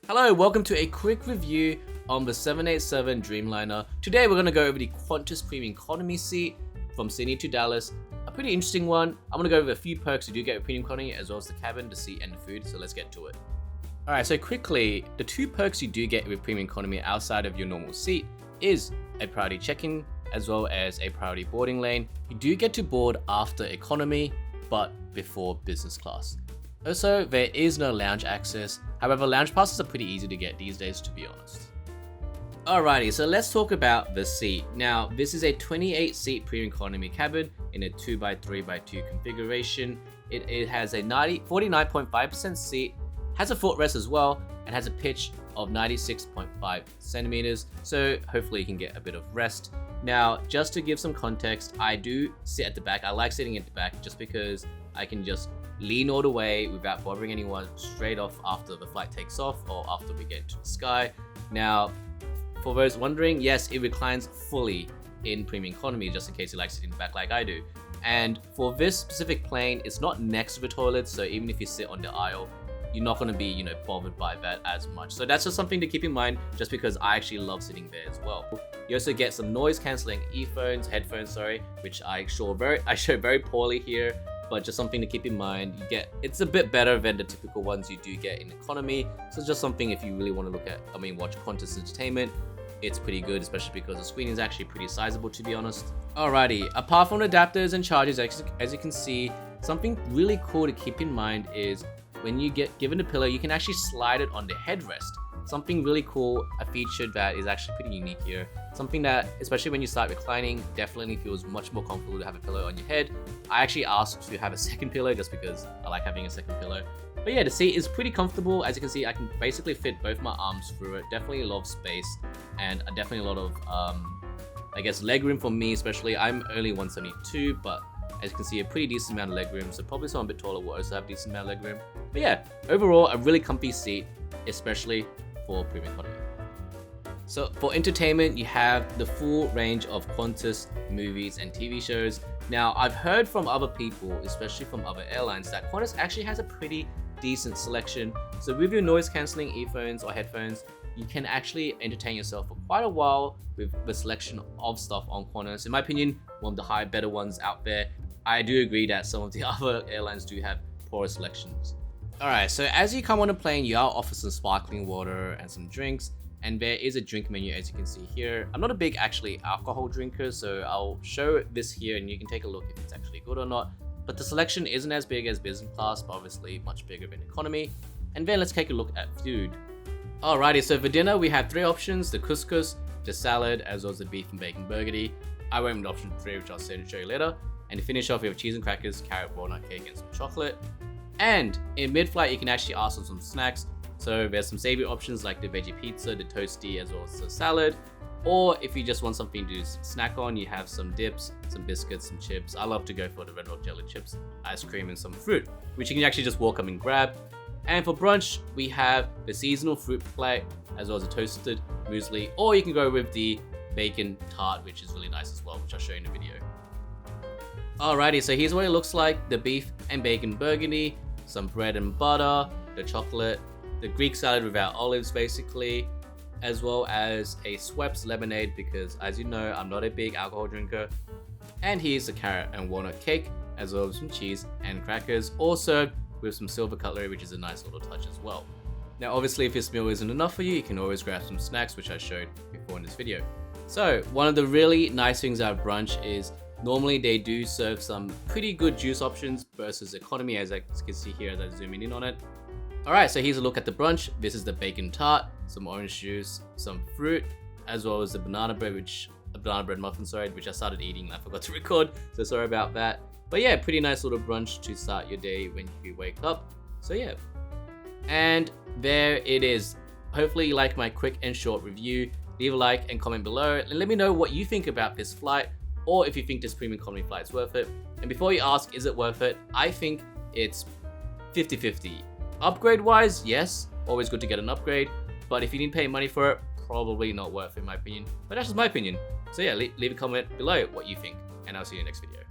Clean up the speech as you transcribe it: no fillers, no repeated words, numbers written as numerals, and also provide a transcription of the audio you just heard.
Hello, welcome to a quick review on the 787 Dreamliner. Today we're going to go over the Qantas Premium Economy seat from Sydney to Dallas. A pretty interesting one. I'm going to go over a few perks you do get with Premium Economy, as well as the cabin, the seat, and the food, so let's get to it. Alright, so quickly, the two perks you do get with Premium Economy outside of your normal seat is a priority check-in, as well as a priority boarding lane. You do get to board after economy, but before business class. Also, there is no lounge access. However, lounge passes are pretty easy to get these days, to be honest. Alrighty, so let's talk about the seat. Now, this is a 28-seat premium economy cabin in a 2x3x2 configuration. It has a 49.5% seat, has a footrest as well, and has a pitch of 96.5 centimeters. So hopefully you can get a bit of rest. Now, just to give some context, I do sit at the back. I like sitting at the back just because I can just lean all the way without bothering anyone straight off after the flight takes off or after we get into the sky. Now, for those wondering, yes, it reclines fully in premium economy, just in case you like sitting in the back like I do. And for this specific plane, it's not next to the toilet, so even if you sit on the aisle, you're not going to be, bothered by that as much. So that's just something to keep in mind, just because I actually love sitting there as well. You also get some noise cancelling headphones, which I show very poorly here, but just something to keep in mind. It's a bit better than the typical ones you do get in economy. So it's just something if you really want to watch Qantas entertainment, it's pretty good, especially because the screen is actually pretty sizable, to be honest. Alrighty, apart from adapters and chargers, as you can see, something really cool to keep in mind is when you get given a pillow, you can actually slide it on the headrest. Something really cool, a feature that is actually pretty unique here. Something that, especially when you start reclining, definitely feels much more comfortable to have a pillow on your head. I actually asked to have a second pillow just because I like having a second pillow. But yeah, the seat is pretty comfortable. As you can see, I can basically fit both my arms through it. Definitely a lot of space and definitely a lot of, leg room for me, especially. I'm only 172, but as you can see, a pretty decent amount of leg room. So probably someone a bit taller will also have a decent amount of leg room. But yeah, overall, a really comfy seat, especially for premium economy. So for entertainment, you have the full range of Qantas movies and TV shows. Now, I've heard from other people, especially from other airlines, that Qantas actually has a pretty decent selection. So with your noise cancelling earphones or headphones, you can actually entertain yourself for quite a while with the selection of stuff on Qantas. In my opinion, one of the better ones out there. I do agree that some of the other airlines do have poorer selections. Alright, so as you come on a plane, you are offered some sparkling water and some drinks, and there is a drink menu, as you can see here. I'm not a big alcohol drinker, so I'll show this here and you can take a look if it's actually good or not. But the selection isn't as big as business class, but obviously much bigger than economy. And then let's take a look at food. Alrighty, so for dinner we have three options: the couscous, the salad, as well as the beef and bacon burgundy. I went with option 3, which I'll show you later. And to finish off, we have cheese and crackers, carrot walnut cake, and some chocolate. And in mid-flight, you can actually ask for some snacks. So there's some savory options like the veggie pizza, the toasty, as well as the salad. Or if you just want something to snack on, you have some dips, some biscuits, some chips. I love to go for the Red Hot Jelly chips, ice cream, and some fruit, which you can actually just walk up and grab. And for brunch, we have the seasonal fruit plate, as well as a toasted muesli. Or you can go with the bacon tart, which is really nice as well, which I'll show you in the video. Alrighty, so here's what it looks like: the beef and bacon burgundy, some bread and butter, the chocolate, the Greek salad without olives basically, as well as a Schweppes lemonade because, as you know, I'm not a big alcohol drinker. And here's the carrot and walnut cake, as well as some cheese and crackers, also with some silver cutlery, which is a nice little touch as well. Now obviously, if this meal isn't enough for you, you can always grab some snacks, which I showed before in this video. So one of the really nice things about brunch is normally they do serve some pretty good juice options versus economy, as I can see here as I zoom in on it. Alright, so here's a look at the brunch. This is the bacon tart, some orange juice, some fruit, as well as the banana bread muffin, which I started eating and I forgot to record, so sorry about that. But yeah, pretty nice little brunch to start your day when you wake up. So yeah. And there it is. Hopefully you like my quick and short review. Leave a like and comment below and let me know what you think about this flight, or if you think this premium economy flight is worth it. And before you ask, is it worth it? I think it's 50-50. Upgrade wise, yes, always good to get an upgrade. But if you didn't pay money for it, probably not worth it in my opinion. But that's just my opinion. So yeah, leave a comment below what you think, and I'll see you in the next video.